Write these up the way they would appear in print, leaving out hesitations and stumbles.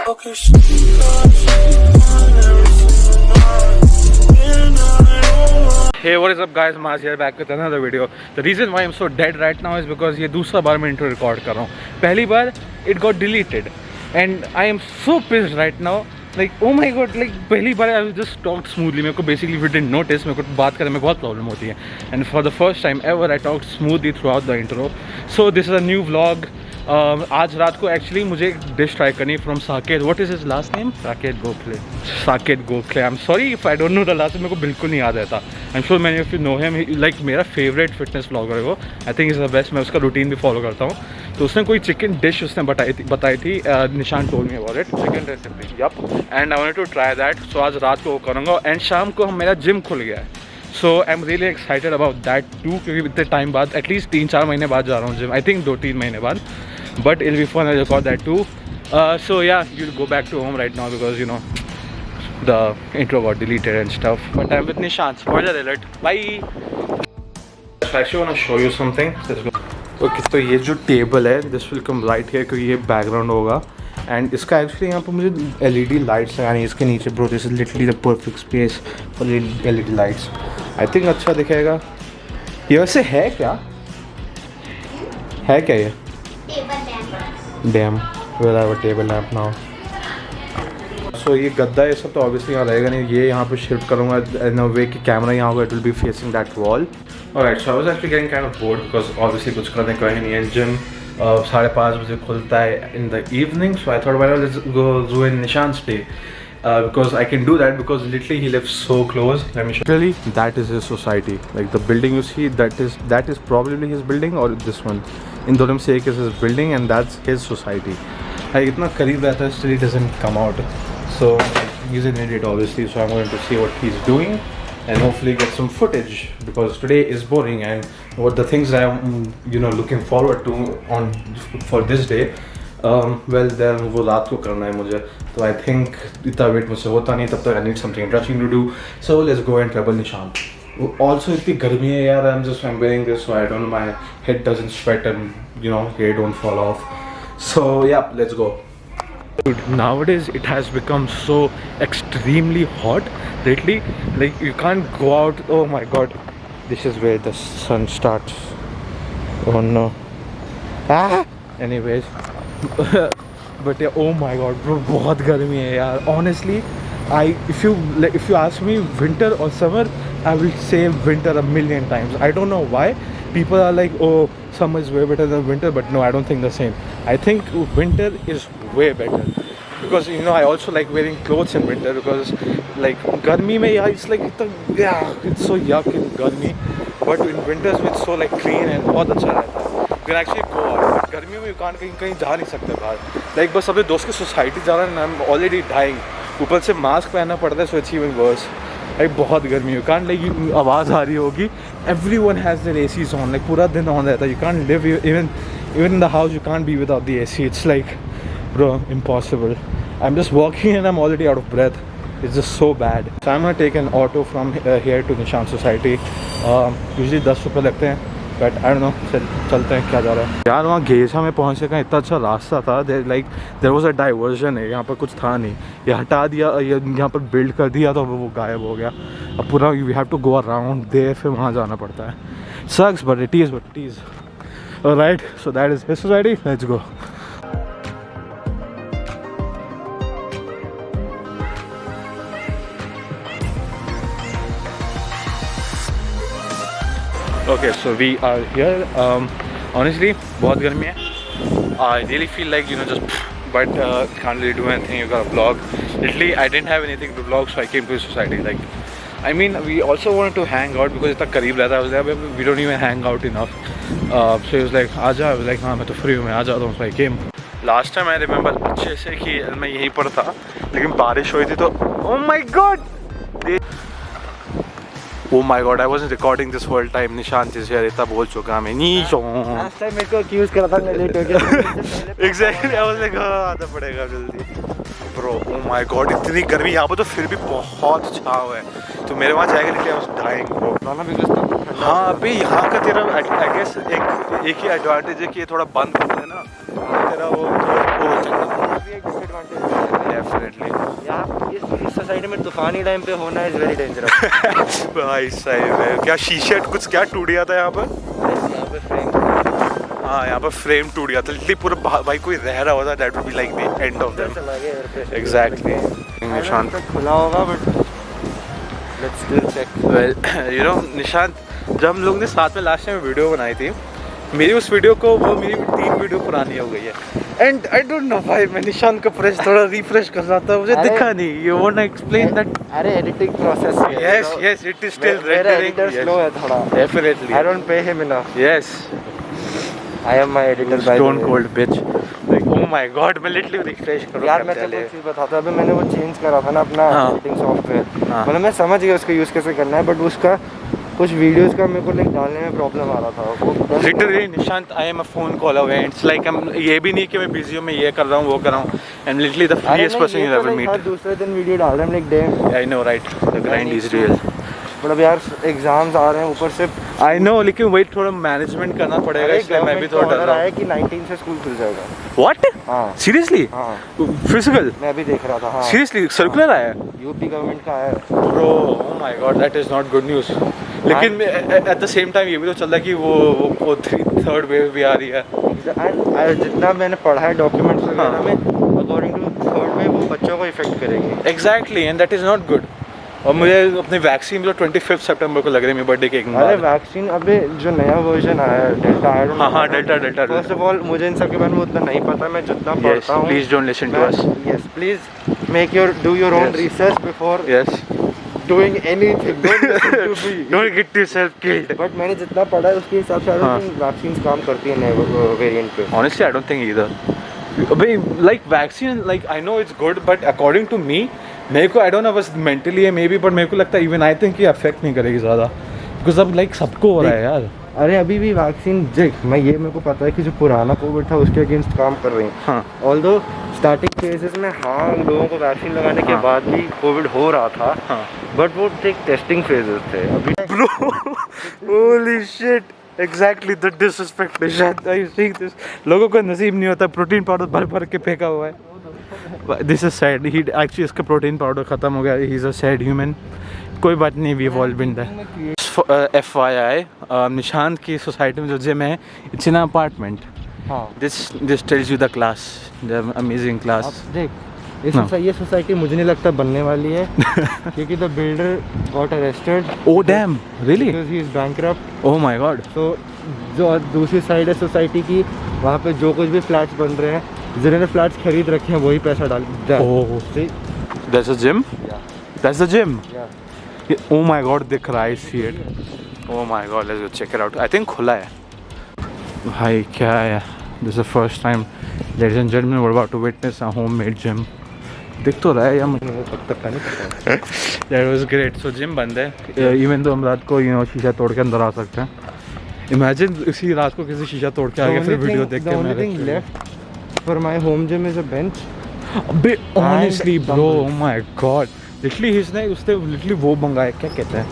Hey, what is up guys, Maz here back with another video. The reason why I'm so dead right now is because ये दूसरा बार मैं intro record कर रहा हूँ. पहली बार it got deleted and I am so pissed right now. Like oh my god, like पहली बार I just talked smoothly. मेरे को basically if you didn't notice मेरे को बात करने में बहुत problem होती है. And for the first time ever I talked smoothly throughout the intro. So this is a new vlog. आज रात को एक्चुअली मुझे एक डिश ट्राई करनी from Saket. What is his last name? Saket Gokhale. Saket Gokhale. I am sorry if I don't know the last name. मेरे को बिल्कुल नहीं याद रहता. I am sure many of you know him. Like मेरा फेवरेट फिटनेस ब्लॉगर है वो. I think is the best. मैं उसका रूटीन भी फॉलो करता हूँ. तो उसने कोई चिकन डिश उसने बताई थी. Nishan told me about it. Chicken recipe. Yup. And I wanted to try that. So आज रात को वो करूँगा. एंड शाम को मेरा जिम खुल गया है. So I am really excited about that too. क्योंकि इतने टाइम बाद एटलीस्ट 3-4 महीने बाद जा रहा हूँ जिम. आई थिंक 2-3 महीने बाद. But it'll be fun. I'll record that too. So yeah, you'll go back to home right now because you know the intro got deleted and stuff. But I'm with Nishant. Spoiler alert. Bye. So I actually want to show you something. Okay, तो ये जो table है, this will come right here क्योंकि ये background होगा. And इसका actually यहाँ पर मुझे LED लाइट्स लगानी है इसके नीचे. Bro this is literally the perfect space for LED lights. I think अच्छा दिखेगा. ये वैसे है क्या? है क्या ये? Damn. Well I have a table lamp now. So ये गद्दा ये सब तो ऑब्वियसली यहाँ रहेगा नहीं. ये यहाँ पे शिफ्ट करूँगा इन अ वे कि कैमरा यहाँ होगा. It will be facing that wall. Alright. So I was actually getting kind of board because obviously कुछ करने का ही नहीं है. जिम 5:30 बजे खुलता है in the evening. So I thought why not let's go ruin Nishant's day. Because I can do that because literally he lives so close. Let me show you. Really, that is his society. Like the building you see, that is probably his building or this one. In दोनों में से एक is his building and that's his society. Like इतना करीब रहता है, still he doesn't come out. So he's an idiot obviously. So I'm going to see what he's doing and hopefully get some footage because today is boring. And what the things I'm looking forward to for this day. Well then वो रात को करना है मुझे. तो I think इतना wait मुझसे होता नहीं. तब तक I need something interesting to do. So let's go and travel Nishant. Also इतनी गर्मी है यार. I am wearing this so I don't my head doesn't sweat and hair don't fall off. So yeah let's go. Dude, nowadays it has become so extremely hot lately. Like you can't go out. Oh my god, this is where the sun starts. Oh no. Anyways. But yeah, oh my god bro, बहुत गर्मी है यार. Honestly, if you ask me winter or summer, I will say winter a million times. I don't know why people are like, oh summer is way better than winter, but no, I don't think the same. I think winter is way better because I also like wearing clothes in winter because like गर्मी में यार it's like it's so yuck in गर्मी, but in winters it's so like clean and बहुत अच्छा रहता है. You can actually go out. गर्मियों में you can't कहीं जा नहीं सकते बाहर. Like बस अपने दोस्त की सोसाइटी जा रहा है. I'm already dying. ऊपर से मास्क पहनना पड़ता है so it's even worse. Like बहुत गर्मी. You can't like आवाज़ आ रही होगी. Everyone has their ACs on. Like पूरा दिन on रहता है. You can't live even in the house. You can't be without the AC. It's like bro impossible. I'm just walking and I'm already out of breath. It's just so bad. So I'm gonna take an auto from here to Nishant Society. Usually 10 रुपये लगते हैं. But I don't know. चलते हैं क्या जा रहा है यार. वहाँ गेजा में पहुँचने का इतना अच्छा रास्ता था. देयर वाज अ डाइवर्जन है. यहाँ पर कुछ था नहीं. ये हटा दिया. यहाँ पर बिल्ड कर दिया तो वो गायब हो गया. अब पूरा we have to go around there. फिर वहाँ जाना पड़ता है. Sucks but it is what it is. Alright. So that is his society. Let's go. Okay, so we are here. Honestly, बहुत गर्मी है. I really feel like just but can't really do anything. You got a vlog. Literally, I didn't have anything to vlog, so I came to the society. Like, I mean, we also wanted to hang out because इतना करीब रहता है. I was there, but we don't even hang out enough. So he was like, आजा. I was like, हाँ मैं तो free हूँ, मैं आ जाता हूँ. So I came. Last time I remember अच्छे से कि मैं यहीं पर था, लेकिन बारिश हुई थी तो oh my god. Oh my god, I wasn't recording this whole time. Nishant is here. इतना बोल चुका मैं. Last time मेरे को accuse करा था मैं लेट हो गया. Exactly. I was like आना पड़ेगा जल्दी. Bro, oh my god, इतनी गर्मी यहाँ पर तो फिर भी बहुत छाव है. तो मेरे वहाँ जाएगा लेकिन I was dying bro. हाँ अभी यहाँ का तेरा I guess एक ही एडवांटेज है कि ये थोड़ा बंद करते हैं ना. तेरा वो डेफिनेटली। यहाँ इस सोसाइटी में तूफानी टाइम पे होना इज वेरी डेंजरस। भाई सही है। क्या शीशे कुछ क्या टूट गया था यहाँ पर? यहाँ पे फ्रेम हाँ, यहाँ पर फ्रेम टूट गया था लिटरली पूरा। भाई कोई रह रहा होता, that would be like the end of that. चला गया घर पे। एग्जैक्टली। निशांत खुला होगा but let's still check. Well you know Nishant, जब हम लोग ने साथ में लास्ट टाइम वीडियो बनाई थी, मेरी उस वीडियो को वो मेरी 3 वीडियो पुरानी हो गई है। एंड आई डोंट नो भाई, मैं निशांत का फ्रेश थोड़ा रिफ्रेश कर रहा था, मुझे दिखा नहीं। You want to explain that? अरे एडिटिंग प्रोसेस है। यस इट इज स्टिल मेरा एडिटर स्लो है थोड़ा। Definitely. I don't pay him enough. Yes, I am my editor by stone cold bitch. Like oh my god, मैं literally refresh कर रहा हूं। यार मैं तेरे को एक चीज बताता हूं, अभी मैंने वो चेंज करा था ना अपना एडिटिंग सॉफ्टवेयर। हाँ। मतलब मैं समझ गया उसको यूज कैसे करना है, बट उसका कुछ वीडियोस का मेरे को लाइक डालने में प्रॉब्लम आ रहा था। वो literally Nishant, I am a phone call away. It's like ये भी नहीं कि मैं बिजी हूं, मैं ये कर रहा हूं वो कर रहा हूं। And literally the freest person you ever meet. दूसरे दिन वीडियो डाल रहे हैं like day. I know right, the grind is real. मतलब यार एग्जाम्स आ रहे हैं ऊपर से। आई नो, लेकिन वही थोड़ा मैनेजमेंट करना पड़ेगा, इसलिए मैं भी थोड़ा डर रहा है कि 19 से स्कूल खुल जाएगा। हूं। व्हाट? हाँ सीरियसली? हाँ, फिजिकल? मैं अभी देख रहा था। हाँ सीरियसली सर्कुलर आया? यूपी गवर्नमेंट का है। Bro oh my God, that is not good news. लेकिन एट द सेम टाइम ये भी तो चल रहा है कि वो थर्ड वेव भी आ रही है। एंड जितना मैंने पढ़ा है डॉक्यूमेंट्स वगैरह में, अकॉर्डिंग टू थर्ड वेव वो बच्चों को इफेक्ट करेगी। Exactly, and that is not good. और मुझे अपनी वैक्सीन जो 25 सितंबर को लग रही है, मेरे बर्थडे के एक दिन अरे बाद। वैक्सीन अबे जो नया वर्जन आया है डेल्टा, आई डोंट नो। हाँ डेल्टा। फर्स्ट ऑफ ऑल मुझे इन सब के बारे में उतना नहीं पता। मैं जितना पढ़ता हूँ, please don't listen to us. Yes please make do your own Yes. Research before yes, doing anything. Don't get yourself killed. But मैंने जितना पढ़ा है उसके हिसाब से आई डोंट थिंक वैक्सीन काम करती है नए वेरिएंट पे। Honestly, I don't think either. अबे like vaccine, like I know it's good, but according to me, मेरे को I don't know बस mentally है maybe, but मेरे को लगता है even I think ये affect नहीं करेगी ज़्यादा, because अब like सबको हो रहा है यार। अरे अभी भी वैक्सीन देख, मेरे को पता है कि जो पुराना कोविड था उसके अगेंस्ट काम कर रही है। हाँ। ऑल्दो स्टार्टिंग फेजेस में हाँ लोगों को वैक्सीन लगाने के हाँ। बाद भी कोविड हो रहा था। हाँ। बट वो एक टेस्टिंग फेजेस थे अभी। Bro, holy shit, exactly the disrespect. Nishant, are you seeing this? लोगों को नसीब नहीं होता, प्रोटीन पाउडर भर भर के फेंका हुआ है। This is sad. He actually इसका प्रोटीन पाउडर खत्म हो गया। He is a sad human. कोई बात नहीं, we have all been there. FYI, Nishant की सोसाइटी में जो जिम है, it's in an apartment. हाँ। This tells you the class, the amazing class. अब देख No. ये सोसाइटी मुझे नहीं लगता बनने वाली है क्योंकि the builder got arrested. Oh damn, really? Because he is bankrupt. Oh my god. तो जो दूसरी साइड है सोसाइटी की, वहाँ पे जो कुछ भी फ्लैट्स बन रहे हैं, जिन्होंने फ्लैट्स खरीद रखे हैं वही पैसा डाल। Oh, See? that's a gym? Yeah. That's the gym? Yeah. Oh my god, दिख रहा है, I see it. Oh my god, let's go check it out. I think खुला है। भाई क्या है? This is the first time, ladies and gentlemen, we're about to witness a homemade gym. दिख तो रहा है या मुझे वो कब तक का नहीं पता। That was great. So gym बंद है। Even though हम रात को शीशा तोड़ के अंदर आ सकते हैं। Imagine इसी रात को किसी शीशा तोड़ के आ गया, फिर वीडियो देख के The only मैं thing left for my home gym is a bench. अबे honestly bro, dumbbells. oh my god. Literally उसने literally वो मंगाया, क्या कहते हैं?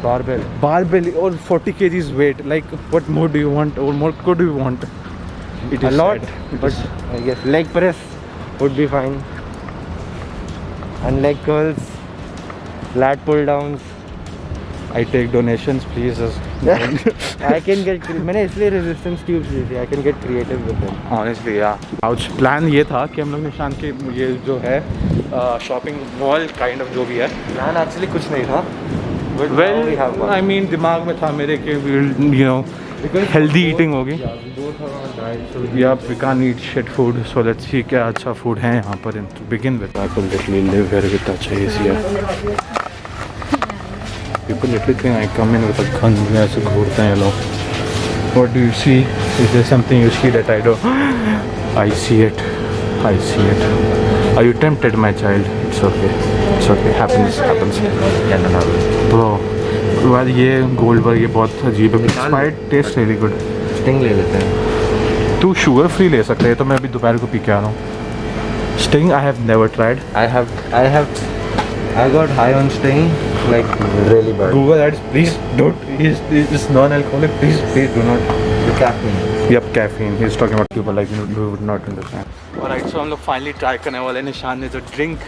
Barbell. Barbell और 40 kgs weight. Like what more do you want? Or more could you want? It A is lot, sad. but yes, leg press would be fine. And leg curls, lat pull downs. I take donations, please. I can get. मैंने इसलिए resistance tubes ली थी. I can get creative with them. Honestly, yeah. Couch plan ये था कि हम लोग निशान के ये जो है शॉपिंग मॉल काइंड ऑफ जो भी है। Plan actually कुछ नहीं था. But now we have Well, one. I mean दिमाग में था मेरे कि you know healthy eating होगी। Yeah, we both are on diet, so Yeah, we can't eat shit food, so let's see क्या अच्छा food है यहाँ पर to begin with. People literally live here with such AC here. People literally think I come in with a gun ऐसे घूरते हैं ये लोग. What do you see? Is there something you see that I don't? I see it. I see it. Are you tempted, my child? It's okay. It's okay. Happens. Bro, well ये Goldberg ये बहुत अजीब है. Despite taste really good. Sting ले लेते हैं. तू sugar free ले सकते है, तो मैं अभी दोपहर को पी के आ रहा हूँ। Sting I have never tried. I got high on Sting, like really bad. Google ads, please don't. It's non-alcoholic. Please do not. caffeine. Yep, caffeine. He's talking about people like you would not understand. Alright, so हम लोग finally try करने वाले हैं निशान ने जो drink.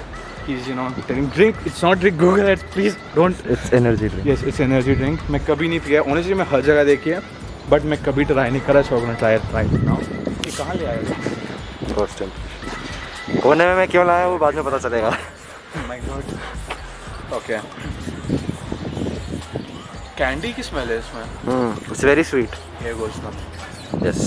He's telling drink. It's not drink. Google it, please. Don't. It's energy drink. Yes, it's energy drink. मैं कभी नहीं पिया. Honestly मैं हर जगह देखी है, but मैं कभी try नहीं करा. So I'm gonna try it right now. ये कहाँ ले आया? First time. कोने में मैं क्यों लाया वो बाद में पता चलेगा. Oh my god. Okay. Candy की smell है इसमें. It's very sweet. Here goes now. Yes.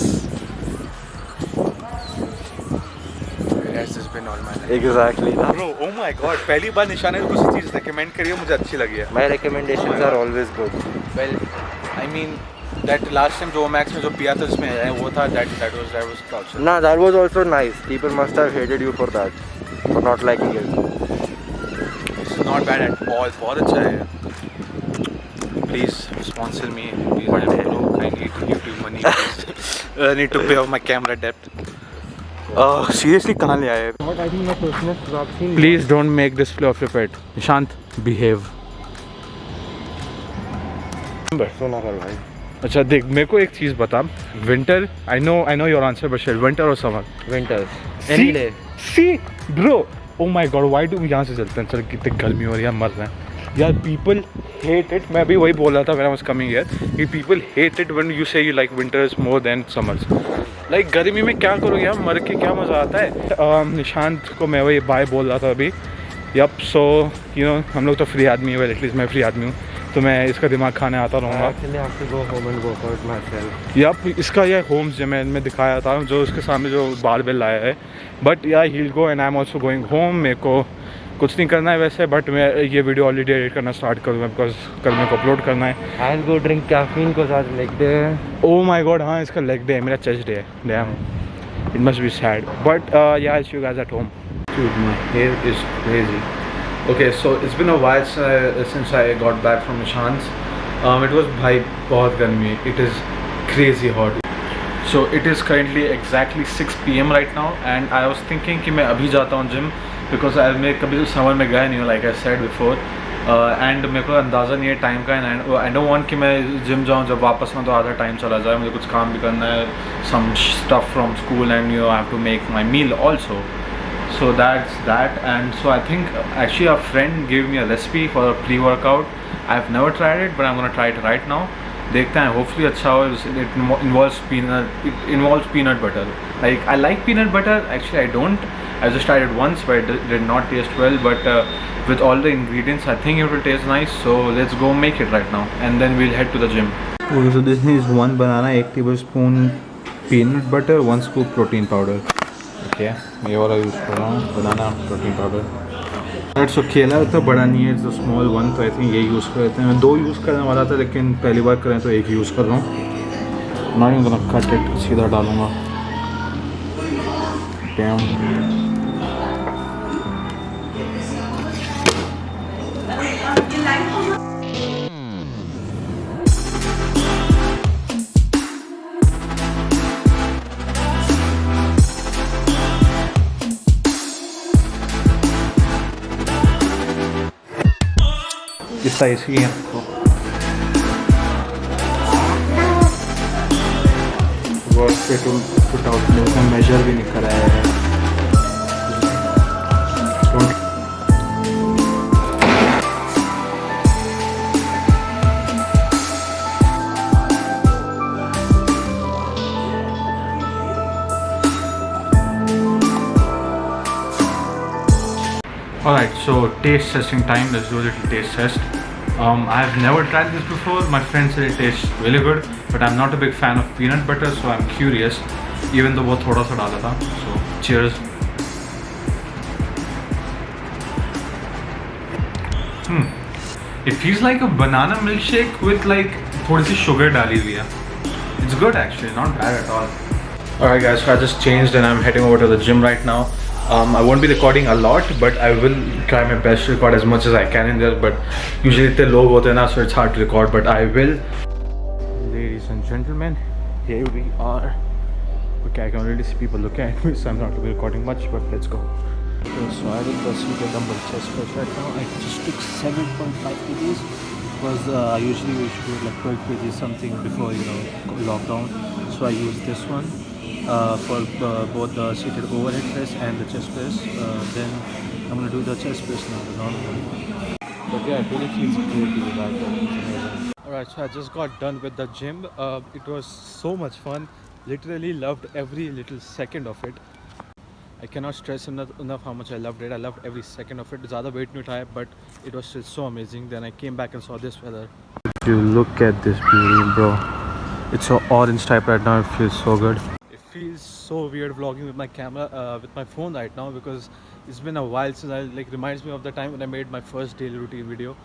Has this been all my life? Exactly. ना. Bro, oh my god. पहली बार निशान ने कुछ चीज़ recommend करी है मुझे अच्छी लगी है. My recommendations are always good. Well, I mean that last time जो Max में जो पिया था उसमें वो था that was torture. Nah, that was also nice. People must have hated you for that, for not liking it. It's not bad at all. बहुत अच्छा है. Please sponsor me. Please, I am broke. I need YouTube money. Please. I need to pay off my camera debt. Seriously कहाँ ले आए? What I think my personal vaccine. Please don't make display of your pet. Nishant, behave. सुना कर भाई. अच्छा देख मेरे को एक चीज़ बता. Winter, I know your answer, but shit, winter or summer? Winters. Any day. See, bro. Oh my God, why do we यहाँ से चलते हैं? चल कितनी गर्मी हो रही है, मर रहे हैं. यार people hate it. मैं भी वही बोल रहा था when I was coming here. कि people hate it when you say you like winters more than summers. Like गर्मी में क्या करोगे यार, मर के क्या मज़ा आता है. निशांत को मैं वही बाय बोल रहा था अभी. यप, सो हम लोग तो फ्री आदमी है. वेल एटलीस्ट मैं फ्री आदमी हूँ, तो मैं इसका दिमाग खाने आता रहूँगा. Actually, I have to go home and work out myself. Yup, इसका ये होम्स जिम है, मैं दिखाया था जो उसके सामने जो बारबेल लाया है. बट या he will go and I am also going home. मेरे को कुछ नहीं करना है वैसे, बट मैं ये वीडियो ऑलरेडी एडिट करना स्टार्ट करूँगा बिकॉज कल मेरे को अपलोड करना है. I'll go drink caffeine because आज leg day है. Oh my god, हाँ इसका लेग डे है, मेरा चेस्ट डे है. Damn, it must be sad. But yeah, I'll see you guys at home. Dude, my hair is crazy. Okay, so it's been a while since I got back from Nishant's. It was भाई बहुत गर्मी. It is crazy hot. So it is currently exactly 6 PM right now, and I was thinking कि मैं अभी जाता हूँ gym because मैं कभी समर में गया नहीं हूँ, like I said before. And मेरे को अंदाज़ा नहीं है टाइम का. एंड आई डोंट वांट कि मैं जिम जाऊँ जब वापस में तो आधा टाइम चला जाए. मुझे कुछ काम भी करना है, some stuff from school, and I have to make my meal also. So that's that. And so I think actually a friend gave me a recipe for a pre-workout. I've never tried it, but I'm gonna try it right now. देखते हैं, hopefully अच्छा हो. It involves peanut butter. Like I like peanut butter. Actually I don't. I just tried it once, but it did not taste well. But with all the ingredients, I think it will taste nice. So let's go make it right now, and then we'll head to the gym. Okay, so this is 1 banana, 1 tablespoon peanut butter, 1 scoop protein powder. Okay, ये वाला use कर रहा हूँ, बनाना protein powder. Right, सो केला तो बड़ा नहीं है, इट्स स्मॉल वन, तो आई थिंक ये यूज़ कर लेते हैं. मैं 2 यूज़ करने वाला था, लेकिन पहली बार करें तो 1 यूज़ कर रहा हूँ. Not even gonna cut it, सीधा डालूँगा. डैम. इस साइज़ की है. वर्क पे टू पुट आउट में मेजर भी नहीं कराया है. Alright, so taste testing time. Let's do a little taste test. I have never tried this before. My friend said it tastes really good, but I'm not a big fan of peanut butter, so I'm curious. Even though वो थोड़ा सा डाला था. So cheers. It feels like a banana milkshake with like थोड़ी सी sugar डाली हुई है. It's good actually, not bad at all. Alright guys, so I just changed and I'm heading over to the gym right now. I won't be recording a lot, but I will try my best to record as much as I can in there. But usually इतने लोग होते हैं ना, so it's hard to record. But I will. Ladies and gentlemen, here we are. Okay, I can already see people looking at me, so I'm not really recording much. But let's go. Okay, so I did the seated dumbbell chest press right now. I just took 7.5 kgs because usually we should do like 12 kgs something before lockdown. So so I use this one for both the seated overhead press and the chest press. Then I'm gonna do the chest press now, the normal one. But yeah, it really feels great to be back there. It's amazing. Alright, so I just got done with the gym. It was so much fun. Literally loved every little second of it. I cannot stress enough how much I loved it. I loved every second of it. ज़्यादा weight नहीं उठाया, but it was still so amazing. Then I came back and saw this weather. If you look at this beauty, bro, it's so orange type right now. It feels so good. It feels so weird vlogging with my camera, with my phone right now, because it's been a while since reminds me of the time when I made my first daily routine video.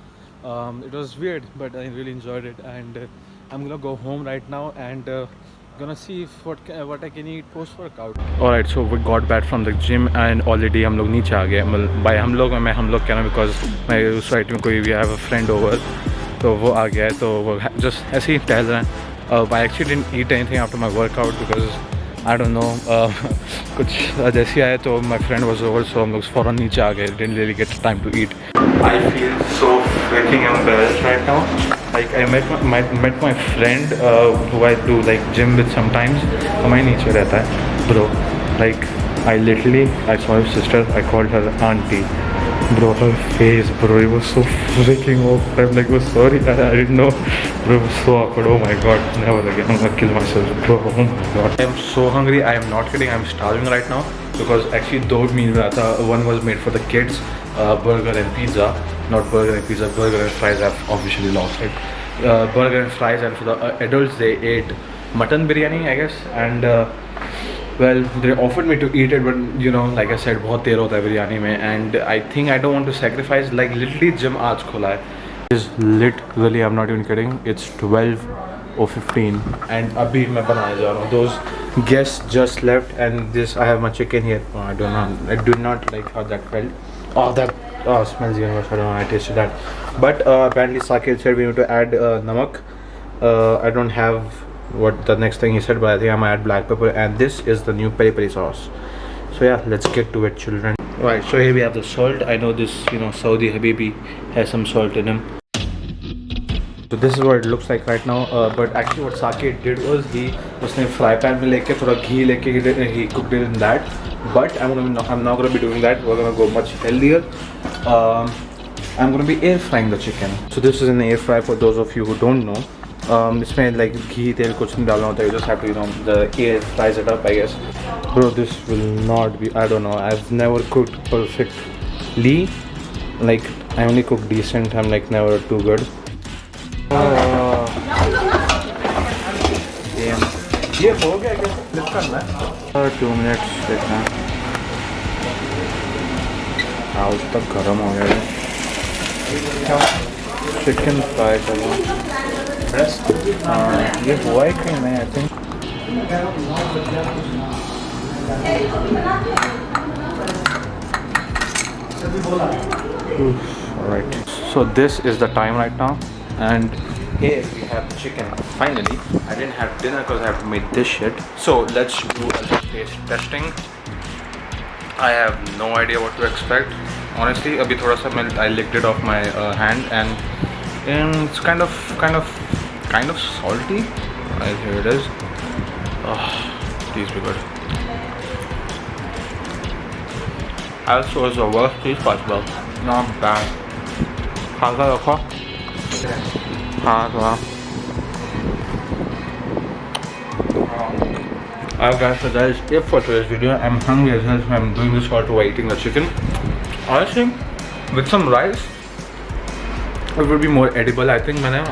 It was weird, but I really enjoyed it, and I'm gonna go home right now and gonna see if what I can eat post workout. Alright, so we got back from the gym and already हम लोग नीचे आ गए. By हम लोग मैं हम लोग क्या ना, because मैं उस साइड में कोई भी have a friend over, तो वो आ गया है, तो वो just ऐसे ही टहल रहे हैं. I actually didn't eat anything after my workout because I don't know, कुछ जैसे आया तो my friend was over, so हम लोग फ़ौरन नीचे आ गए. Didn't really get time to eat. I feel so freaking embarrassed right now. Like I met my friend who I do like gym with sometimes. हमारे नीचे रहता है, bro. Like I saw his sister. I called her auntie. Bro, her face, bro, it was so freaking awkward. I'm like, oh sorry, I didn't know. Bro, it was so awkward. Oh my god, never again. I'm gonna kill myself, bro. Oh my god. I'm so hungry. I am not kidding. I'm starving right now because actually दो meals I thought one was made for the kids, burger and pizza. Not burger and pizza, burger and fries. I've officially lost it. Burger and fries, and for the adults they ate mutton biryani, I guess, and well, they offered me to eat it, but you know, like I said, बहुत देर होता है बिरयानी में, and I think I don't want to sacrifice. Like literally, gym आज खुला है. Is literally, I'm not even kidding. It's 12:15, and अभी मैं बनाने जा रहा हूँ. Those guests just left, and this I have my chicken here. Oh, I don't know. I do not like how that felt. Oh, smells even worse. I don't know. I tasted that, but apparently Sakil said we need to add namak. I don't have what the next thing he said, but I think I might add black pepper, and this is the new peri peri sauce. So yeah, let's get to it, children. Right, so here we have the salt. I know this, you know, Saudi Habibi has some salt in him. So this is what it looks like right now, but actually what Sakir did was उसने fry pan में लेके थोड़ा घी लेके he cooked it in that. But I'm not gonna be doing that. We're gonna go much healthier. I'm gonna be air frying the chicken. So this is an air fry for those of you who don't know. इसमें like घी तेल कुछ नहीं डालना होता है. You just have to, you know, the air fries it up, I guess. Bro, this will not be. I don't know. I've never cooked perfectly. Like I only cook decent. I'm like never too good. ये हो गया क्या? Flip करना है. 2 minutes देखना है. हाँ, उस तक गर्म हो गया है. चिकन फ्राई करो. ये हुआ है कि नहीं? I think. Alright. So this is the time right now, and here we have chicken. Finally, I didn't have dinner because I have to make this shit. So let's do a taste testing. I have no idea what to expect. Honestly, अभी थोड़ा सा I licked it off my hand, and it's kind of salty. Right, here it is. Oh, please be good. Also, it's the worst piece possible. Not bad. खासा रखो. हाँ थोड़ा. Alright guys, so that is it for today's video. I'm hungry as hell, so I'm doing this while to eating the chicken. Honestly, with some rice, it would be more edible. I think मैंने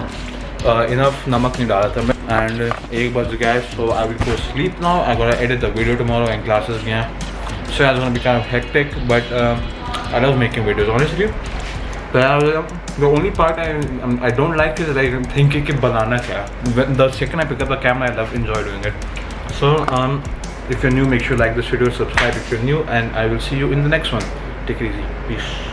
enough नमक नहीं डाला था. And एक बज गया है, so I will go sleep now. I'm gonna edit the video tomorrow and classes भी हैं. So it's gonna be kind of hectic, but I love making videos, honestly. The only part I don't like is like thinking कि बनाना क्या. The second I pick up the camera, I enjoy doing it. So if you're new, make sure you like this video, subscribe if you're new, and I will see you in the next one. Take it easy. Peace.